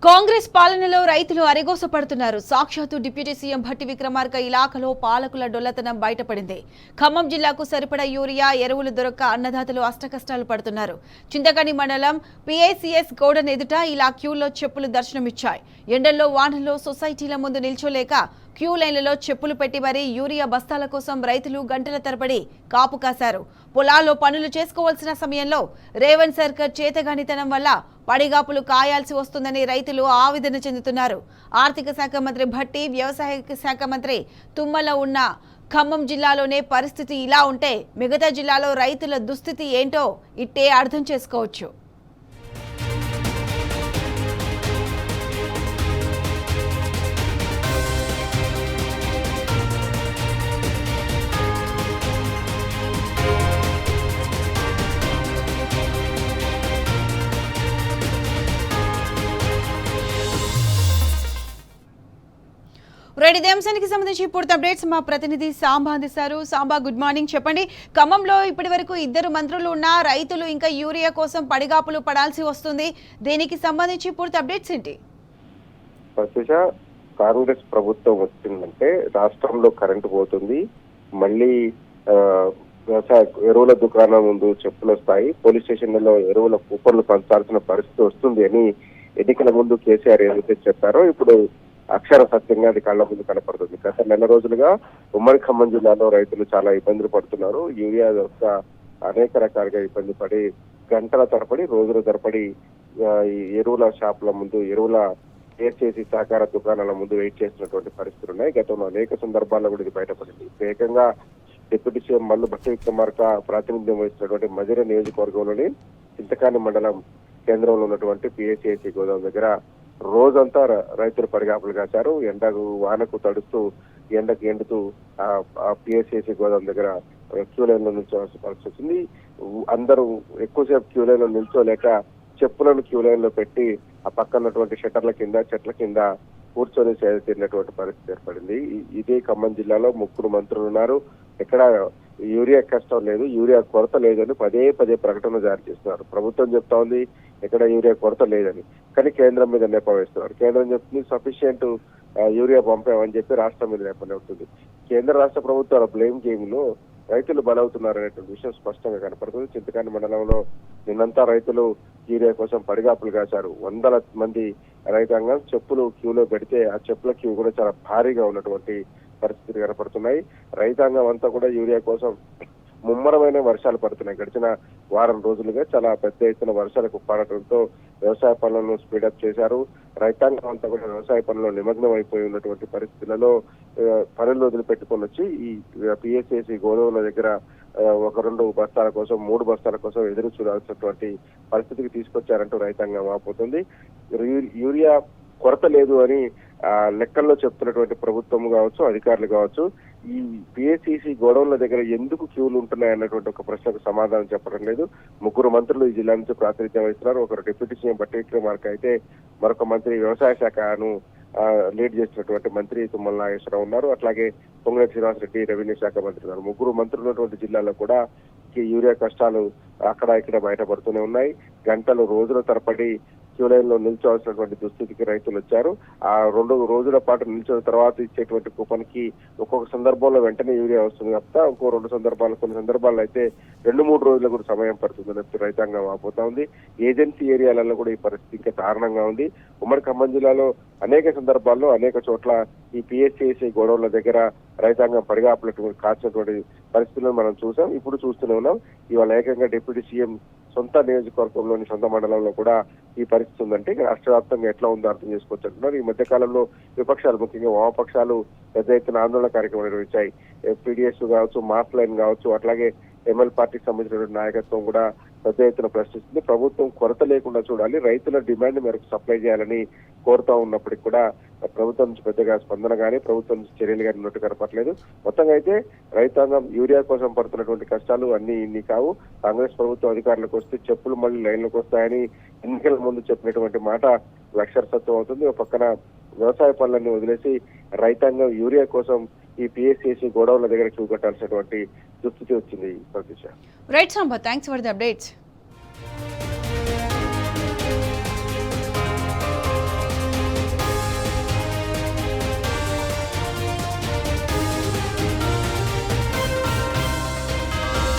కాంగ్రెస్ పాలనలో రైతులు అరిగోసపడుతున్నారు. సాక్షాత్తు డిప్యూటీ సీఎం భట్టి విక్రమార్క ఇలాఖలో పాలకుల డొల్లతనం బయటపడింది. ఖమ్మం జిల్లాకు సరిపడా యూరియా ఎరువులు దొరక్క అన్నదాతలు అష్టకష్టాలు పడుతున్నారు. చింతకని మండలం పిఐసిఎస్ గోడన్ ఎదుట ఇలా క్యూలో చెప్పులు దర్శనమిచ్చాయి. ఎండల్లో వానల్లో సొసైటీల ముందు నిల్చోలేక క్యూ లైన్లలో చెప్పులు పెట్టి మరీ యూరియా బస్తాల కోసం రైతులు గంటల తరబడి కాపు కాశారు. పొలాల్లో పనులు చేసుకోవాల్సిన సమయంలో రేవంత్ సర్కార్ చేతగానితనం వల్ల పడిగాపులు కాయాల్సి వస్తుందని రైతులు ఆవేదన చెందుతున్నారు. ఆర్థిక శాఖ మంత్రి భట్టి, వ్యవసాయ శాఖ మంత్రి తుమ్మల ఉన్న ఖమ్మం జిల్లాలోనే పరిస్థితి ఇలా ఉంటే మిగతా జిల్లాలో రైతుల దుస్థితి ఏంటో ఇట్టే అర్థం చేసుకోవచ్చు. ఇదే అంశానికి సంబంధించి పూర్తి అప్డేట్స్ మా ప్రతినిధి సాంబా అందిస్తారు. Samba, good morning. చెప్పండి, ఖమ్మంలో ఇప్పటి వరకు 2 మంత్రులు ఉన్న రైతులు ఇంకా యూరియా కోసం పడిగాపులు పడాల్సి వస్తుంది. దీనికి సంబంధించి పూర్తి అప్డేట్స్ ఏంటి? కాంగ్రెస్ ప్రభుత్వం వచ్చిందంటే రాష్ట్రంలో కరెంటు పోతుంది, మళ్ళీ వ్యవసాయ ఎరువుల దుకాణం ముందు చెప్పులు వస్తాయి, పోలీస్ స్టేషన్లలో ఎరువుల కూపన్లు పంచాల్సిన పరిస్థితి వస్తుంది అని ఎన్నికల ముందు కేసీఆర్ ఏదైతే చెప్పారో ఇప్పుడు అక్షర సత్యంగా అది కళ్ళ ముందు కనపడుతుంది. గత నెల రోజులుగా ఉమ్మడి ఖమ్మం జిల్లాలో రైతులు చాలా ఇబ్బందులు పడుతున్నారు. యూరియా యొక్క అనేక రకాలుగా ఇబ్బంది పడి గంటల తరబడి, రోజుల తరబడి ఈ ఎరువుల షాపుల ముందు, ఎరువుల ఏసీసీ సహకార దుకాణాల ముందు వెయిట్ చేస్తున్నటువంటి పరిస్థితులు ఉన్నాయి. గతంలో అనేక సందర్భాల్లో కూడా ఇది బయటపడింది. ఏకంగా డిప్యూటీ సీఎం మల్లు భట్టి విక్రమార్క ప్రాతినిధ్యం వహిస్తున్నటువంటి మధిర నియోజకవర్గంలోని చింతకాని మండలం కేంద్రంలో ఉన్నటువంటి పిఎస్సిఎస్సి గోదాం దగ్గర రోజంతా రైతులు పడిగాపులు కాశారు. ఎండకు వానకు తడుస్తూ, ఎండకు ఎండుతూ ఆ పిఎస్సిఎస్సి గోదాం దగ్గర క్యూ లైన్ లో నిల్చోవాల్సిన పరిస్థితి వచ్చింది. అందరూ ఎక్కువసేపు క్యూ లైన్ లో నిల్చోలేక చెప్పులను క్యూ లైన్ లో పెట్టి ఆ పక్కన ఉన్నటువంటి షట్టర్ల కింద, చెట్ల కింద కూర్చొని సేద తీరినటువంటి పరిస్థితి ఏర్పడింది. ఇదే ఖమ్మం జిల్లాలో 3 మంత్రులు ఉన్నారు. ఎక్కడ యూరియా కష్టం లేదు, యూరియా కొరత లేదని పదే ప్రకటన జారీ చేస్తున్నారు. ప్రభుత్వం చెప్తా ఉంది ఎక్కడ యూరియా కొరత లేదని, కానీ కేంద్రం మీద నెపం వేస్తున్నారు. కేంద్రం చెప్తుంది సఫిషియెంట్ యూరియా పంపామని చెప్పి రాష్ట్రం మీద నెపం అవుతుంది. కేంద్ర రాష్ట్ర ప్రభుత్వాల బ్లేమ్ గేమ్ లో రైతులు బలవుతున్నారు అనేటువంటి విషయం స్పష్టంగా కనపడుతుంది. చింతకాని మండలంలో నిన్నంతా రైతులు యూరియా కోసం పడిగాపులు కాశారు. వందల మంది రైతాంగం చెప్పులు క్యూలో పెడితే ఆ చెప్పుల క్యూ కూడా చాలా భారీగా ఉన్నటువంటి పరిస్థితులు కనపడుతున్నాయి. రైతాంగం అంతా కూడా యూరియా కోసం ముమ్మరమైన వర్షాలు పడుతున్నాయి. గడిచిన వారం రోజులుగా చాలా పెద్ద ఎత్తున వర్షాలకు పడటంతో వ్యవసాయ పనులను స్పీడప్ చేశారు. రైతాంగం అంతా కూడా వ్యవసాయ పనుల్లో నిమగ్నం అయిపోయి ఉన్నటువంటి పరిస్థితులలో పనులు వదిలిపెట్టుకొని వచ్చి ఈ పిఎస్సిఎస్సి గోదాముల దగ్గర 1-2 బస్తాల కోసం, 3 బస్తాల కోసం ఎదురు చూడాల్సినటువంటి పరిస్థితికి తీసుకొచ్చారంటూ రైతాంగం ఆపోతుంది. యూరియా కొరత లేదు అని లెక్కల్లో చెప్తున్నటువంటి ప్రభుత్వం కావచ్చు, అధికారులు కావచ్చు, ఈ పిఎస్సిసి గోడౌన్ల దగ్గర ఎందుకు క్యూలు ఉంటున్నాయి అన్నటువంటి ఒక ప్రశ్నకు సమాధానం చెప్పడం లేదు. 3 మంత్రులు ఈ జిల్లా నుంచి ప్రాతినిధ్యం వహిస్తున్నారు. ఒకరు డిప్యూటీ సీఎం భట్టి విక్రమార్క అయితే మరొక మంత్రి వ్యవసాయ శాఖను లీడ్ చేసినటువంటి మంత్రి తుమ్మల నాగేశ్వరరావు ఉన్నారు. అట్లాగే పొంగులేటి శ్రీనివాసరెడ్డి రెవెన్యూ శాఖ మంత్రి ఉన్నారు. 3 మంత్రులు ఉన్నటువంటి జిల్లాలో కూడా యూరియా కష్టాలు అక్కడ ఇక్కడ బయటపడుతూనే ఉన్నాయి. గంటలు, రోజుల తరబడి క్యూ లైన్ లో నిల్చోవాల్సినటువంటి దుస్థితికి రైతులు వచ్చారు. ఆ 2 రోజుల పాటు నిల్చిన తర్వాత ఇచ్చేటువంటి కూపన్ కి ఒక్కొక్క సందర్భంలో వెంటనే యూరియా వస్తుంది తప్ప ఇంకో 2 సందర్భాలు, కొన్ని సందర్భాల్లో అయితే 2-3 రోజులు కూడా సమయం పడుతుందని రైతాంగం ఆపోతా ఉంది. ఏజెన్సీ ఏరియాలలో కూడా ఈ పరిస్థితి ఇంకా దారుణంగా ఉంది. ఉమ్మడి ఖమ్మం జిల్లాలో అనేక సందర్భాల్లో అనేక చోట్ల ఈ పిఎస్సిఎస్సి గోడౌన్ల దగ్గర రైతాంగం పడిగాపులకు కాల్చినటువంటి పరిస్థితులను మనం చూసాం, ఇప్పుడు చూస్తూనే ఉన్నాం. ఇవాళ ఏకంగా డిప్యూటీ సీఎం సొంత నియోజకవర్గంలోని సొంత మండలంలో కూడా ఈ పరిస్థితి ఉందంటే రాష్ట్ర వ్యాప్తంగా ఎట్లా ఉందో అర్థం చేసుకోవచ్చు అంటున్నారు. ఈ మధ్య కాలంలో విపక్షాలు, ముఖ్యంగా వామపక్షాలు పెద్ద ఎత్తున ఆందోళన కార్యక్రమం నిర్వహించాయి. పీడిఎస్ కావచ్చు, మాస్ లైన్ కావచ్చు, అట్లాగే ఎంఎల్ పార్టీకి సంబంధించినటువంటి నాయకత్వం కూడా పెద్ద ఎత్తున ప్రశ్నిస్తుంది. ప్రభుత్వం కొరత లేకుండా చూడాలి, రైతుల డిమాండ్ మేరకు సప్లై చేయాలని కోరుతా ఉన్నప్పటికీ కూడా ప్రభుత్వం నుంచి పెద్దగా స్పందన కానీ, ప్రభుత్వం నుంచి చర్యలు కానీ ఉన్నట్టు కనపట్లేదు. మొత్తంగా అయితే రైతాంగం యూరియా కోసం పడుతున్నటువంటి కష్టాలు అన్ని ఇన్ని కావు. కాంగ్రెస్ ప్రభుత్వం అధికారులకు వస్తే చెప్పులు మళ్ళీ లైన్లోకి వస్తాయని ఎన్నికల ముందు చెప్పినటువంటి మాట అక్షర సత్యం అవుతుంది. ఒక పక్కన వ్యవసాయ పనులన్నీ వదిలేసి రైతాంగం యూరియా కోసం ఈ పిఎస్సిఎస్సి గోడౌన్ల దగ్గర చూపెట్టాల్సినటువంటి దుస్థితి వచ్చింది. Right Samba, thanks for the updates.